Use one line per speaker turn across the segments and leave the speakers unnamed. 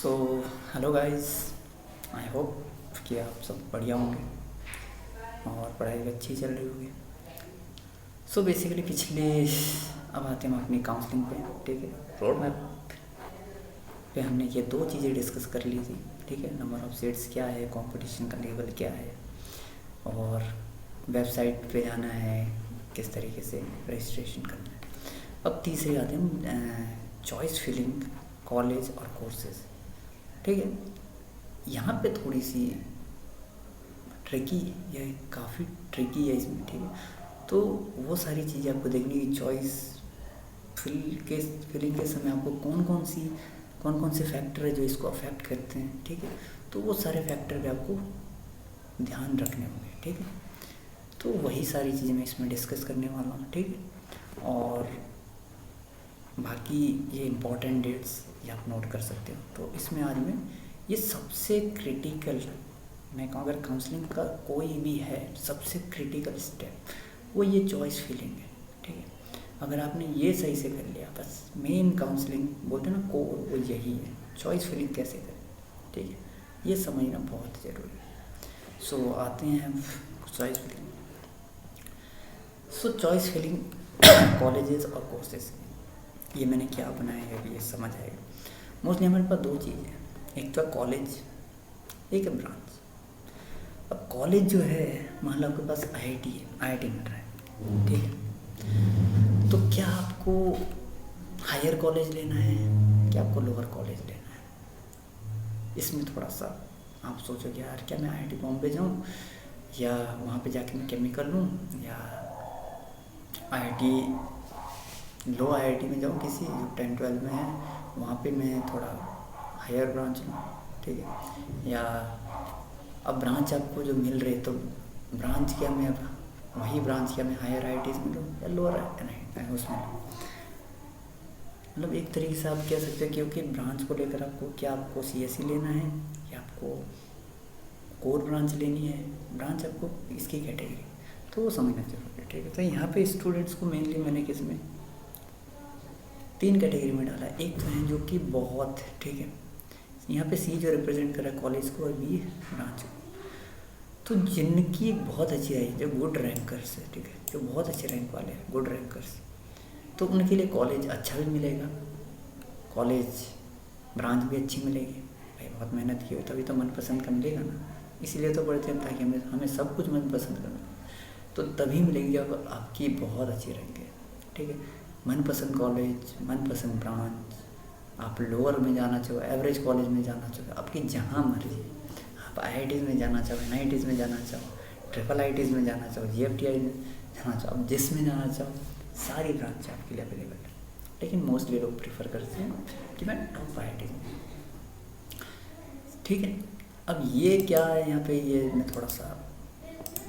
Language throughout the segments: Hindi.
So hello guys, I hope कि आप सब बढ़िया होंगे और पढ़ाई भी अच्छी चल रही होगी। सो बेसिकली पिछले अब आते हैं हम अपनी काउंसलिंग पे। ठीक है, रोड मैप पे हमने ये दो चीज़ें डिस्कस कर ली थी। ठीक है, नंबर ऑफ़ सीट्स क्या है, कंपटीशन का लेवल क्या है और वेबसाइट पे जाना है, किस तरीके से रजिस्ट्रेशन करना है। अब तीसरे आते हैं चॉइस फिलिंग कॉलेज और कोर्सेज। ठीक है, यहाँ पे थोड़ी सी ट्रिकी या काफ़ी ट्रिकी है इसमें। ठीक है, तो वो सारी चीज़ें आपको देखनी है। चॉइस फिलिंग के समय आपको कौन कौन से फैक्टर है जो इसको अफेक्ट करते हैं। ठीक है, तो वो सारे फैक्टर पे आपको ध्यान रखने होंगे। ठीक है, तो वही सारी चीज़ें मैं इसमें डिस्कस करने वाला हूँ। ठीक है, और बाकी ये इम्पॉर्टेंट डेट्स ये आप नोट कर सकते हो। तो इसमें आज मैं ये सबसे क्रिटिकल, मैं कहूँ अगर काउंसलिंग का कोई भी है सबसे क्रिटिकल स्टेप वो ये चॉइस फिलिंग है। ठीक है, अगर आपने ये सही से कर लिया, बस मेन काउंसलिंग बोलते हैं ना कोर, वो यही है, चॉइस फिलिंग कैसे करें। ठीक है, ये समझना बहुत ज़रूरी है। सो आते हैं choice filling. So choice filling colleges और कोर्सेज, ये मैंने क्या बनाया है अभी ये समझ आएगा। मोस्टली हमारे पास दो चीज़ है, एक तो कॉलेज, एक है ब्रांच। अब कॉलेज जो है, मान लो आपके पास आईआईटी है, आईआईटी मिल रहा है। ठीक है, तो क्या आपको हायर कॉलेज लेना है, क्या आपको लोअर कॉलेज लेना है? इसमें थोड़ा सा आप सोचोगे यार क्या मैं आईआईटी बॉम्बे जाऊँ या वहाँ पे जाके मैं केमिकल लूँ, या आईआईटी में जाऊँ किसी जो 10-12 में है, वहाँ पे मैं थोड़ा हायर ब्रांच लूँ। ठीक है, या अब ब्रांच आपको जो मिल रही है तो ब्रांच क्या मैं अब वही ब्रांच क्या मैं हायर आईआईटीज़ में लूँ या लोअर उसमें लूँ। मतलब एक तरीके से आप कह सकते हैं, क्योंकि ब्रांच को लेकर आपको सीएसई लेना है या आपको कोर ब्रांच लेनी है, ब्रांच आपको इसकी कैटेगरी, तो वो समझना जरूरी है। ठीक है, तो यहाँ पे स्टूडेंट्स को मेनली मैंने किसमें 3 कैटेगरी में डाला है। एक तो है जो कि बहुत, ठीक है, यहाँ पे सी जो रिप्रेजेंट कर रहा है कॉलेज को और बी ब्रांच को। तो जिनकी एक बहुत अच्छी रही जो गुड रैंकर्स है, ठीक है, जो बहुत अच्छे रैंक वाले हैं, गुड रैंकर्स, तो उनके लिए कॉलेज अच्छा भी मिलेगा, कॉलेज ब्रांच भी अच्छी मिलेगी। भाई बहुत मेहनत की हो तभी तो मनपसंद का मिलेगा ना, इसीलिए तो पढ़ते हैं ताकि हमें सब कुछ मनपसंद करना, तो तभी मिलेगी जब आपकी बहुत अच्छी रैंक है। ठीक है, मनपसंद कॉलेज, मनपसंद ब्रांच, आप लोअर में जाना चाहो, एवरेज कॉलेज में जाना चाहो, आपकी जहाँ मर्जी, आप आईआईटीज़ में जाना चाहो, एनआईटीज़ में जाना चाहो, ट्रिपल आईटीज़ में जाना चाहो, जीएफटीआई में जाना चाहो, आप जिस में जाना चाहो, सारी ब्रांच आपके लिए अवेलेबल है। लेकिन मोस्टली लोग प्रीफर करते हैं कि मैं टॉप आईआईटीज़ में। ठीक है, अब ये क्या है यहाँ पे, ये मैं थोड़ा सा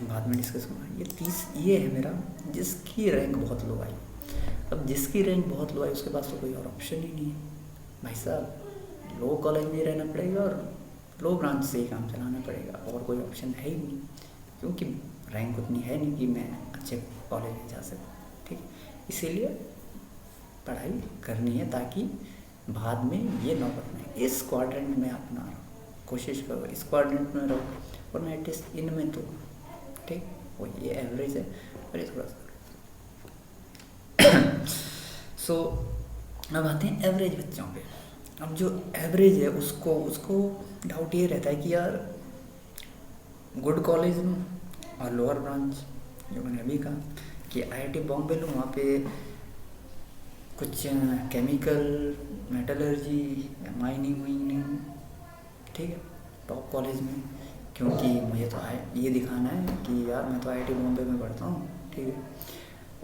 बाद में डिस्कस करूँगा। ये है मेरा जिसकी रैंक बहुत लो आई। अब जिसकी रैंक बहुत लो आई उसके पास तो कोई और ऑप्शन ही नहीं है भाई साहब, लो कॉलेज में ही रहना पड़ेगा और लो ब्रांच से ही काम चलाना पड़ेगा, और कोई ऑप्शन है ही नहीं, क्योंकि रैंक उतनी है नहीं कि मैं अच्छे कॉलेज में जा सकूँ। ठीक, इसीलिए पढ़ाई करनी है ताकि बाद में ये नौबत नहीं। इस क्वाड्रेंट में अपना रहो, कोशिश करो इस क्वाड्रेंट में रहो, और मैं एटलीस्ट इनमें तो ठीक, वो ये एवरेज है और ये थोड़ा सा सो अब आते हैं एवरेज बच्चों पे। अब जो एवरेज है उसको डाउट ये रहता है कि यार गुड कॉलेज लूँ और लोअर ब्रांच, जो मैंने अभी कहा कि आईआईटी बॉम्बे लूँ, वहाँ पे कुछ केमिकल, मेटलर्जी या माइनिंग, ठीक है, टॉप कॉलेज में, क्योंकि मुझे तो ये दिखाना है कि यार मैं तो आईआईटी बॉम्बे में पढ़ता हूँ। ठीक है,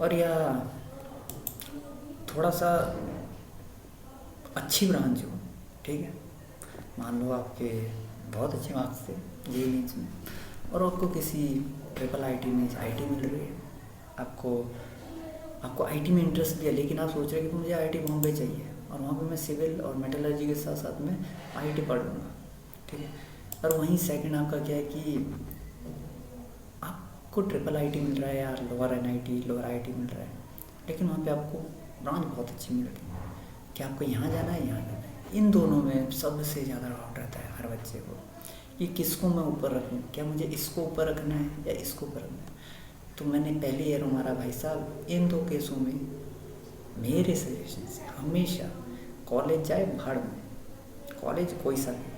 और या थोड़ा सा अच्छी ब्रांच हो। ठीक है, मान लो आपके बहुत अच्छे मार्क्स थे जे नीच में और आपको किसी ट्रिपल आईटी में आईटी मिल रही है, आपको आईटी में इंटरेस्ट भी है, लेकिन आप सोच रहे हैं कि मुझे आईआईटी बॉम्बे चाहिए और वहाँ पे मैं सिविल और मेटलर्जी के साथ साथ में आईटी पढ़ूँगा। ठीक है, और वहीं सेकंड आपका क्या है कि आपको ट्रिपल आईटी मिल रहा है यार, लोअर एनआईटी, लोअर आईटी मिल रहा है, लेकिन वहाँ पे आपको ब्रांच बहुत अच्छी मिल रही है कि आपको यहाँ जाना है, यहाँ जाना है, इन दोनों में सबसे ज़्यादा डाउट रहता है हर बच्चे को कि किसको मैं ऊपर रखूँ, क्या मुझे इसको ऊपर रखना है या इसको ऊपर रखना है। तो मैंने पहले ईयर हमारा भाई साहब इन दो केसों में मेरे सजेशन से हमेशा कॉलेज जाए भाड़ में, कॉलेज कोई सा भी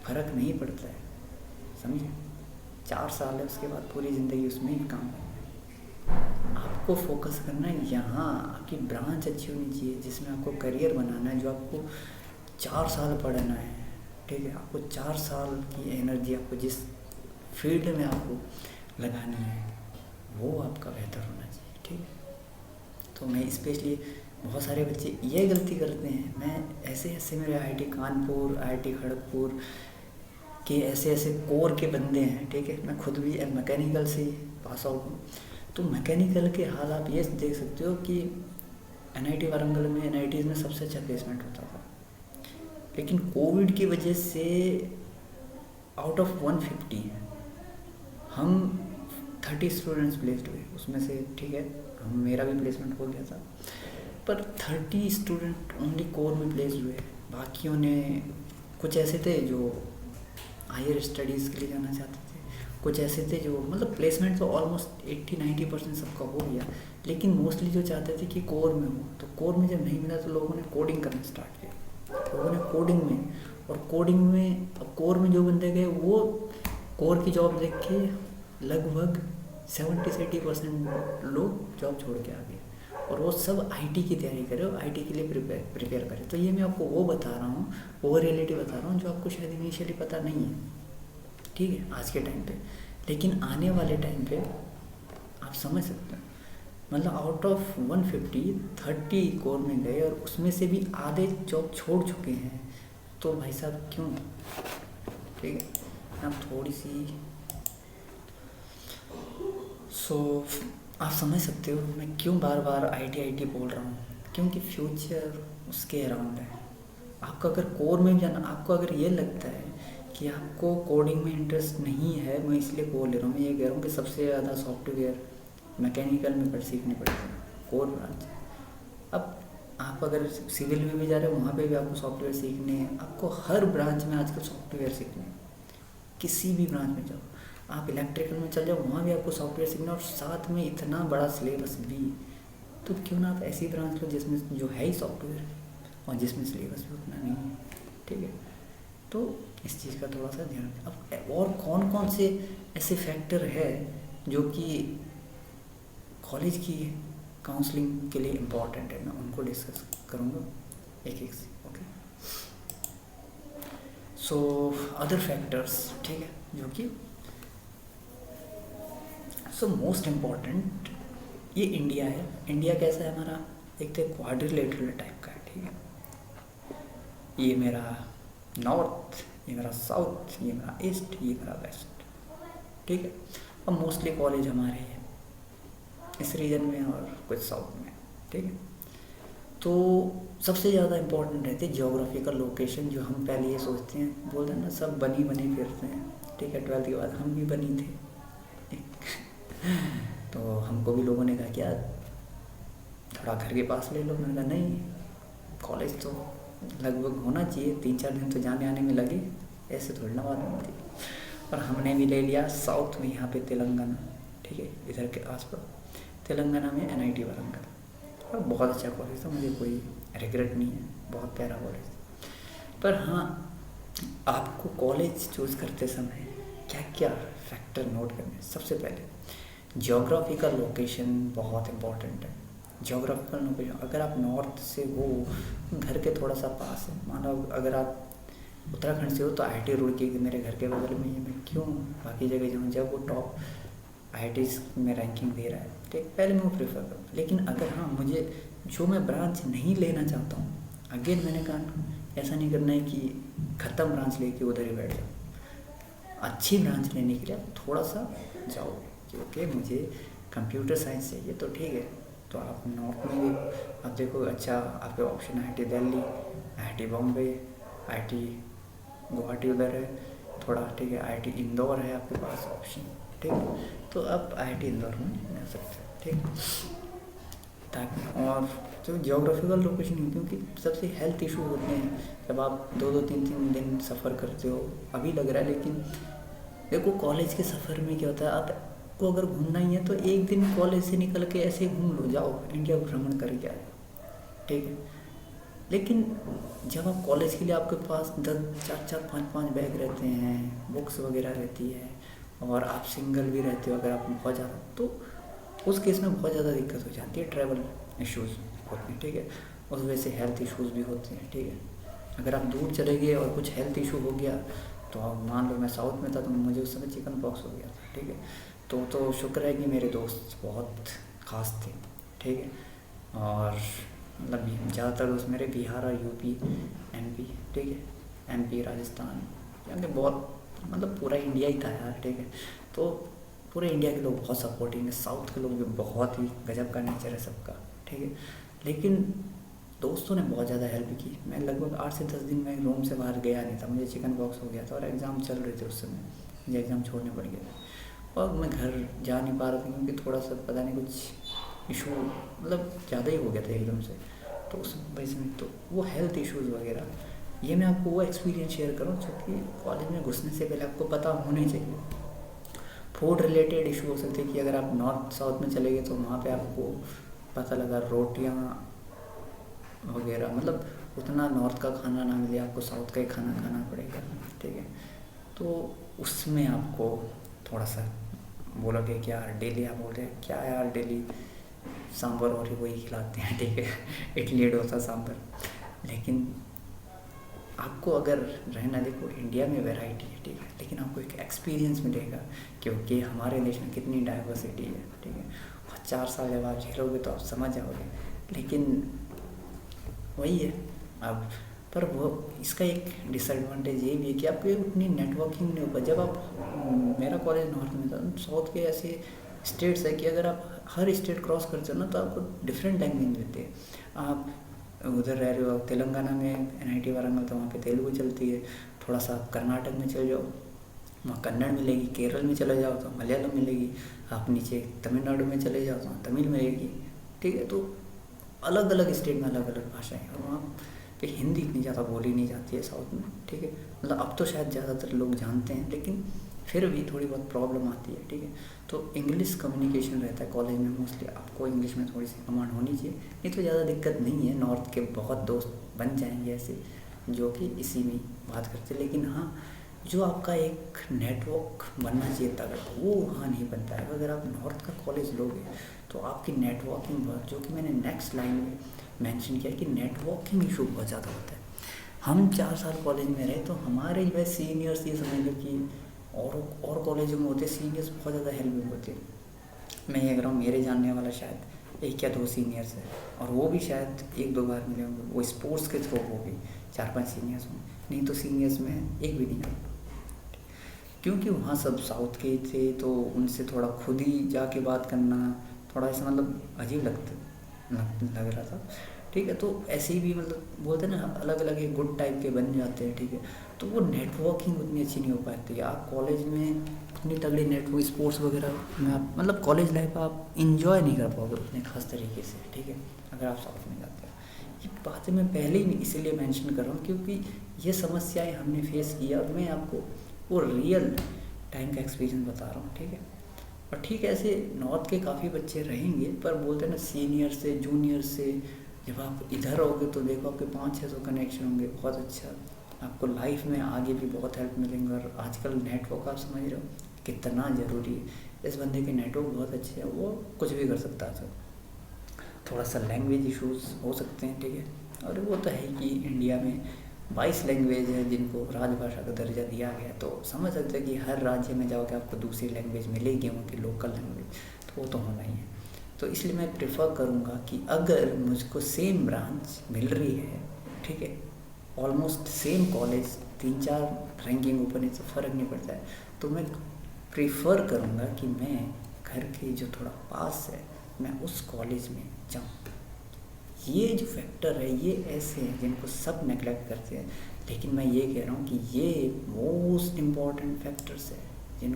फर्क नहीं पड़ता है, समझे। 4 साल है, उसके बाद पूरी ज़िंदगी उसमें ही काम करना है। आपको फोकस करना है यहाँ, आपकी ब्रांच अच्छी होनी चाहिए जिसमें आपको करियर बनाना है, जो आपको 4 साल पढ़ना है, ठीक है। आपको 4 साल की एनर्जी आपको जिस फील्ड में आपको लगानी है वो आपका बेहतर होना चाहिए, ठीक है। तो मैं स्पेशली बहुत सारे बच्चे ये गलती करते हैं, मैं ऐसे मेरे आईआईटी कानपुर, आईआईटी खड़गपुर के ऐसे कोर के बंदे हैं, ठीक है। मैं खुद भी मैकेनिकल से पास आउट हूँ, तो मैकेनिकल के हाल आप ये देख सकते हो कि एनआईटी वारंगल में, एनआईटी में सबसे अच्छा प्लेसमेंट होता था, लेकिन कोविड की वजह से आउट ऑफ 150 हम 30 स्टूडेंट्स प्लेस्ड हुए उसमें से, ठीक है। मेरा भी प्लेसमेंट हो गया था, पर 30 स्टूडेंट ओनली कोर में प्लेस्ड हुए। बाकियों ने, कुछ ऐसे थे जो हायर स्टडीज़ के लिए जाना चाहते थे, कुछ ऐसे थे जो मतलब प्लेसमेंट तो ऑलमोस्ट 80-90% सबका हो गया, लेकिन मोस्टली जो चाहते थे कि कोर में हो। तो कोर में जब नहीं मिला तो लोगों ने कोडिंग करना स्टार्ट किया, लोगों ने कोडिंग में, और कोडिंग में अब कोर में जो बंदे गए वो कोर की जॉब देख के लगभग 70-80% लोग जॉब छोड़ के आ गए, और वो सब आईटी की तैयारी करे और आईटी के लिए प्रिपेयर करे। तो ये मैं आपको वो बता रहा हूँ, वो रियलिटी बता रहा हूँ जो आपको शायद इनिशियली पता नहीं है, ठीक है, आज के टाइम पे। लेकिन आने वाले टाइम पे आप समझ सकते हो, मतलब आउट ऑफ 150 30 कोर में गए और उसमें से भी आधे जॉब छोड़ चुके हैं। तो भाई साहब क्यों, ठीक है। आप थोड़ी सी आप समझ सकते हो मैं क्यों बार बार आईटी बोल रहा हूँ, क्योंकि फ्यूचर उसके अराउंड है। आपका अगर कोर में जाना, आपको अगर ये लगता है कि आपको कोडिंग में इंटरेस्ट नहीं है, मैं इसलिए बोल ले रहा हूँ, मैं ये कह रहा हूँ कि सबसे ज़्यादा सॉफ्टवेयर मैकेनिकल में सीखनी पड़ेगी कोर ब्रांच। अब आप अगर सिविल में भी जा रहे हो वहाँ पे भी आपको सॉफ्टवेयर सीखने हैं, आपको हर ब्रांच में आजकल सॉफ्टवेयर सीखने हैं। किसी भी ब्रांच में जाओ, आप इलेक्ट्रिकल में चल जाओ वहाँ भी आपको सॉफ्टवेयर सीखना, और साथ में इतना बड़ा सिलेबस भी। तो क्यों ना आप ऐसी ब्रांच लो जिसमें जो है ही सॉफ्टवेयर और जिसमें सिलेबस भी उतना नहीं है, ठीक है। तो इस चीज़ का थोड़ा सा ध्यान। अब और कौन कौन से ऐसे फैक्टर है जो कि कॉलेज की काउंसलिंग के लिए इम्पॉर्टेंट है, मैं उनको डिस्कस करूँगा एक से, ओके। सो अदर फैक्टर्स, ठीक है, जो कि सो मोस्ट इम्पॉर्टेंट, ये इंडिया है। इंडिया कैसा है हमारा, एक तो क्वाड्रिलेटरल टाइप का है, ठीक है। ये मेरा नॉर्थ, ये मेरा साउथ, ये मेरा ईस्ट, ये मेरा वेस्ट, ठीक है। अब मोस्टली कॉलेज हमारे हैं इस रीजन में और कुछ साउथ में, ठीक है। तो सबसे ज़्यादा इम्पोर्टेंट रहती है जियोग्राफिकल लोकेशन, जो हम पहले ये सोचते हैं, बोलते हैं ना सब बनी फिरते हैं, ठीक है। 12th के बाद हम भी बनी थे तो हमको भी लोगों ने कहा कि यार थोड़ा घर के पास ले लो। मैंने कहा नहीं, कॉलेज तो लगभग होना चाहिए, 3-4 दिन तो जाने आने में लगे, ऐसे थोड़ी ना बात होती। और हमने भी ले लिया साउथ में, यहाँ पे तेलंगाना, ठीक है, इधर के आसपास तेलंगाना में एनआईटी वारंगल, और बहुत अच्छा कॉलेज था, मुझे कोई रिग्रेट नहीं है, बहुत प्यारा कॉलेज। पर हाँ, आपको कॉलेज चूज़ करते समय क्या क्या फैक्टर नोट करने, सबसे पहले जियोग्राफिकल लोकेशन बहुत इम्पोर्टेंट है। जियोग्राफिकल लोकेशन, अगर आप नॉर्थ से हो, घर के थोड़ा सा पास है, मानो अगर आप उत्तराखंड से हो तो आईआईटी रुड़की मेरे घर के बगल में ही, मैं क्यों बाकी जगह जाऊँ जब वो टॉप आईआईटीज़ में रैंकिंग दे रहा है, ठीक, पहले मैं वो प्रेफर करूँ। लेकिन अगर हाँ मुझे जो मैं ब्रांच नहीं लेना चाहता हूँ, अगेन मैंने कहा ऐसा नहीं करना है कि ख़त्म ब्रांच लेके उधर ही बैठ जाओ। अच्छी ब्रांच लेने के लिए आप थोड़ा सा जाओ, क्योंकि मुझे कंप्यूटर साइंस चाहिए, तो ठीक है, तो आप नॉर्थ में भी आप देखो, अच्छा आपके option IIT Delhi, IIT Bombay, IIT Guwahati उधर है थोड़ा, ठीक है, आईआईटी इंदौर है आपके पास ऑप्शन, ठीक है। तो आप आईआईटी इंदौर में जा सकते हैं, ठीक, ताकि और तो जियोग्राफिकल लोकेशन नहीं, क्योंकि सबसे हेल्थ इशू होते हैं जब आप 2-2 3-3 दिन सफ़र करते हो। अभी लग रहा है, लेकिन देखो कॉलेज के सफ़र में क्या होता है, आपको अगर घूमना ही है तो एक दिन कॉलेज से निकल के ऐसे ही घूम लो, जाओ इंडिया भ्रमण करके आए, ठीक है। लेकिन जब आप कॉलेज के लिए आपके पास 10 4 4 5 5 बैग रहते हैं, बुक्स वगैरह रहती है, और आप सिंगल भी रहते हो, अगर आप बहुत ज़्यादा, तो उस केस में बहुत ज़्यादा दिक्कत हो जाती है, ट्रैवल इश्यूज़ होते हैं, ठीक है। उस वजह से हेल्थ इश्यूज़ भी होते हैं, ठीक है। अगर आप दूर चले गए और कुछ हेल्थ इशू हो गया, तो आप मान लो मैं साउथ में था तो मुझे उस समय चिकन पॉक्स हो गया था, ठीक है। तो शुक्र है कि मेरे दोस्त बहुत ख़ास थे, ठीक है। और मतलब ज़्यादातर दोस्त मेरे बिहार और यूपी, एमपी, ठीक है, एमपी, राजस्थान, यानी बहुत मतलब पूरा इंडिया ही था यार, ठीक है। तो पूरे इंडिया के लोग बहुत सपोर्टिव हैं, साउथ के लोग भी बहुत ही गजब का नेचर है सबका, ठीक है। लेकिन दोस्तों ने बहुत ज़्यादा हेल्प की। मैं लगभग 8 से 10 दिन में रूम से बाहर गया नहीं था, मुझे चिकन पॉक्स हो गया था और एग्ज़ाम चल रहे थे उस समय, मुझे एग्ज़ाम छोड़ने पड़ गए थे और मैं घर जा नहीं पा रहा था क्योंकि थोड़ा सा पता नहीं कुछ इशू मतलब ज़्यादा ही हो गया था एकदम से, तो उस वजह से तो वो हेल्थ इश्यूज़ वगैरह, ये मैं आपको वो एक्सपीरियंस शेयर करूँ जो कि कॉलेज में घुसने से पहले आपको पता होने चाहिए। फूड रिलेटेड इशू हो सकते हैं कि अगर आप नॉर्थ साउथ में चले गए तो वहाँ पे आपको पता लगा रोटियाँ वगैरह, मतलब उतना नॉर्थ का खाना ना मिले, आपको साउथ का ही खाना खाना पड़ेगा, ठीक है। तो उसमें आपको थोड़ा सा बोलोगे कि यार डेली, आप बोल रहे हैं क्या यार डेली सांभर और वही खिलाते हैं, ठीक है, इडली डोसा सांभर। लेकिन आपको अगर रहना, देखो इंडिया में वैरायटी है, ठीक है, लेकिन आपको एक एक्सपीरियंस मिलेगा क्योंकि हमारे देश में कितनी डाइवर्सिटी है, ठीक है। और 4 साल जब आप झेलोगे तो आप समझ जाओगे। लेकिन वही है अब, पर वो इसका एक डिसएडवांटेज ये भी है कि आपको उतनी नेटवर्किंग नहीं होगा। जब आप मेरा कॉलेज नॉर्थ में था, साउथ के ऐसे स्टेट्स है कि अगर आप हर स्टेट क्रॉस करते हो ना तो आपको डिफरेंट टाइमिंग मिलती है। आप उधर रह रहे हो तेलंगाना में NIT वारंगल, तो वहाँ पे तेलुगु चलती है। थोड़ा सा आप कर्नाटक में चले जाओ, वहाँ कन्नड़ मिलेगी। केरल में चले जाओ तो मलयालम मिलेगी। आप नीचे तमिलनाडु में चले जाओ तो तमिल मिलेगी, ठीक है। तो अलग अलग स्टेट में अलग अलग भाषाएं, और वहाँ पे हिंदी इतनी ज़्यादा बोली नहीं जाती है साउथ में, ठीक है। मतलब अब तो शायद ज़्यादातर लोग जानते हैं, लेकिन फिर भी थोड़ी बहुत प्रॉब्लम आती है, ठीक है। तो इंग्लिश कम्युनिकेशन रहता है कॉलेज में मोस्टली, आपको इंग्लिश में थोड़ी सी कमांड होनी चाहिए, नहीं तो ज़्यादा दिक्कत नहीं है। नॉर्थ के बहुत दोस्त बन जाएंगे ऐसे जो कि इसी में बात करते हैं। लेकिन हाँ, जो आपका एक नेटवर्क बनना चाहिए तगड़ा, वो वहाँ नहीं बनता है। अगर आप नॉर्थ का कॉलेज लोगे तो आपकी नेटवर्किंग बहुत, जो कि मैंने नेक्स्ट लाइन में मेंशन किया कि नेटवर्किंग इशू बहुत ज़्यादा होता है। हम 4 साल कॉलेज में रहे तो हमारे जो है सीनियर्स, ये समझ लो कि और कॉलेजों में होते सीनियर्स बहुत ज़्यादा हेल्पिंग होती है। मैं ये कह रहा हूँ, मेरे जानने वाला शायद 1 या 2 सीनियर्स है, और वो भी शायद 1-2 बार मिले होंगे, वो स्पोर्ट्स के थ्रू हो गई 4-5 सीनियर्स होंगे, नहीं तो सीनियर्स में एक भी नहीं है। क्योंकि वहाँ सब साउथ के ही थे, तो उनसे थोड़ा खुद ही जाके बात करना थोड़ा ऐसा मतलब अजीब लग रहा था, ठीक है। तो ऐसे ही भी मतलब बोलते हैं ना, अलग अलग एक गुड टाइप के बन जाते हैं, ठीक है। तो वो नेटवर्किंग उतनी अच्छी नहीं हो पाती है। आप कॉलेज में इतनी तगड़ी नेटवर्क, स्पोर्ट्स वगैरह में आप मतलब कॉलेज लाइफ आप इंजॉय नहीं कर पाओगे उतने खास तरीके से, ठीक है, अगर आप साउथ में जाते हो। ये बातें मैं पहले ही इसीलिए मेंशन कर रहा हूँ क्योंकि ये समस्याएं हमने फेस किया, और मैं आपको वो रियल टाइम का एक्सपीरियंस बता रहा हूँ, ठीक है। और ठीक है, ऐसे नॉर्थ के काफ़ी बच्चे रहेंगे, पर बोलते हैं ना सीनियर से जूनियर से जब आप इधर आओगे तो देखो आपके 500-600 कनेक्शन होंगे, बहुत अच्छा। आपको लाइफ में आगे भी बहुत हेल्प मिलेंगे। और आजकल नेटवर्क आप समझ रहे हो कितना ज़रूरी है। इस बंदे के नेटवर्क बहुत अच्छे हैं, वो कुछ भी कर सकता है। थोड़ा सा लैंग्वेज इश्यूज़ हो सकते हैं, ठीक है। और वो तो है कि इंडिया में 22 लैंग्वेज है जिनको राजभाषा का दर्जा दिया गया, तो समझ सकते हैं कि हर राज्य में जाओगे आपको दूसरी लैंग्वेज मिलेगी, उनकी लोकल लैंग्वेज, तो वो तो होना ही है। तो इसलिए मैं प्रेफर करूँगा कि अगर मुझको सेम ब्रांच मिल रही है, ठीक है, ऑलमोस्ट सेम कॉलेज, 3-4 रैंकिंग ऊपर नीचे फ़र्क नहीं पड़ता है, तो मैं प्रेफर करूँगा कि मैं घर के जो थोड़ा पास है मैं उस कॉलेज में जाऊँ। ये जो फैक्टर है ये ऐसे हैं जिनको सब नेगलेक्ट करते हैं, लेकिन मैं ये कह रहा हूँ कि ये मोस्ट इम्पॉर्टेंट फैक्टर्स है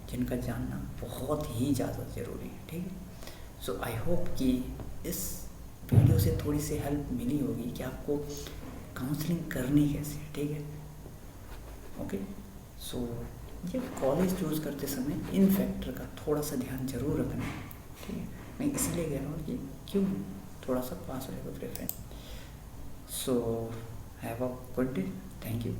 जिनका जानना बहुत ही ज़्यादा ज़रूरी है, ठीक है। सो आई होप कि इस वीडियो से थोड़ी सी हेल्प मिली होगी कि आपको काउंसलिंग करनी कैसे है, ठीक है। ओके, सो ये कॉलेज चूज़ करते समय इन फैक्टर का थोड़ा सा ध्यान जरूर रखना है, ठीक है। मैं इसीलिए कह रहा हूँ कि क्यों थोड़ा सा पास होने को preference. So have a good day, thank you.